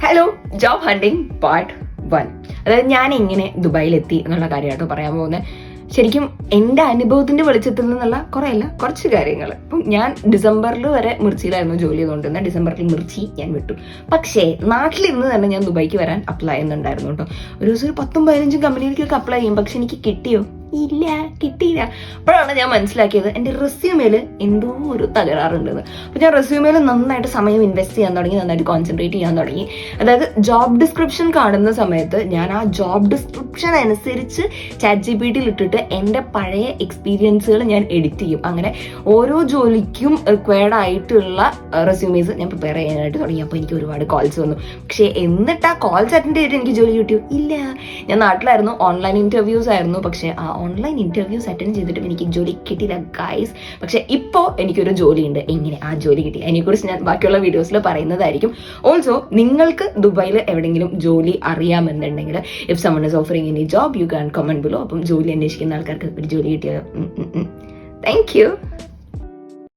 Hello, job hunting part 1. അതായത് ഞാൻ എങ്ങനെ ദുബായിലെത്തി എന്നുള്ള കാര്യമായിട്ട് പറയാൻ പോകുന്നത്. ശരിക്കും എൻ്റെ അനുഭവത്തിന്റെ വെളിച്ചത്തിൽ നിന്നുള്ള കുറച്ച് കാര്യങ്ങൾ. ഇപ്പം ഞാൻ ഡിസംബറിൽ വരെ മിർച്ചിയിലായിരുന്നു ജോലി ചെയ്തുകൊണ്ടിരുന്നത്. ഡിസംബറിൽ മിർച്ചി ഞാൻ വിട്ടു. പക്ഷേ നാട്ടിലിരുന്ന് തന്നെ ഞാൻ ദുബായിക്ക് വരാൻ അപ്ലൈ ചെയ്യുന്നുണ്ടായിരുന്നു കേട്ടോ. ഒരു ദിവസം ഒരു 10-15 കമ്പനിയിലേക്കൊക്കെ അപ്ലൈ ചെയ്യും. പക്ഷെ എനിക്ക് കിട്ടിയില്ല. അപ്പോഴാണ് ഞാൻ മനസ്സിലാക്കിയത് എൻ്റെ റെസ്യൂമേൽ എന്തോ ഒരു തകരാറുണ്ടെന്ന്. അപ്പോൾ ഞാൻ റെസ്യൂമേൽ നന്നായിട്ട് സമയം ഇൻവെസ്റ്റ് ചെയ്യാൻ തുടങ്ങി, നന്നായിട്ട് കോൺസെൻട്രേറ്റ് ചെയ്യാൻ തുടങ്ങി. അതായത് ജോബ് ഡിസ്ക്രിപ്ഷൻ കാണുന്ന സമയത്ത് ഞാൻ ആ ജോബ് ഡിസ്ക്രിപ്ഷൻ അനുസരിച്ച് ChatGPT ഇട്ടിട്ട് എൻ്റെ പഴയ എക്സ്പീരിയൻസുകൾ ഞാൻ എഡിറ്റ് ചെയ്യും. അങ്ങനെ ഓരോ ജോലിക്കും റിക്വയർഡ് ആയിട്ടുള്ള റെസ്യൂമേസ് ഞാൻ പ്രിപ്പയർ ചെയ്യാനായിട്ട് തുടങ്ങി. അപ്പോൾ എനിക്ക് ഒരുപാട് കോൾസ് വന്നു. പക്ഷേ എന്നിട്ട് ആ കോൾസ് അറ്റൻഡ് ചെയ്തിട്ട് എനിക്ക് ജോലി കിട്ടിയോ? ഇല്ല. ഞാൻ നാട്ടിലായിരുന്നു, ഓൺലൈൻ ഇൻ്റർവ്യൂസ് ആയിരുന്നു. പക്ഷേ ആ ഓൺലൈൻ ഇൻ്റർവ്യൂസ് അറ്റൻഡ് ചെയ്തിട്ടും എനിക്ക് ജോലി കിട്ടിയില്ല ഗൈസ്. പക്ഷെ ഇപ്പോൾ എനിക്കൊരു ജോലിയുണ്ട്. എങ്ങനെ ആ ജോലി കിട്ടി അതിനെക്കുറിച്ച് ഞാൻ ബാക്കിയുള്ള വീഡിയോസിൽ പറയുന്നതായിരിക്കും. ഓൾസോ നിങ്ങൾക്ക് ദുബായിൽ എവിടെയെങ്കിലും ജോലി അറിയാമെന്നുണ്ടെങ്കിൽ, if someone is offering any job you can comment below. അപ്പം ജോലി അന്വേഷിക്കുന്ന ആൾക്കാർക്ക് ഒരു ജോലി കിട്ടിയോ? Thank U.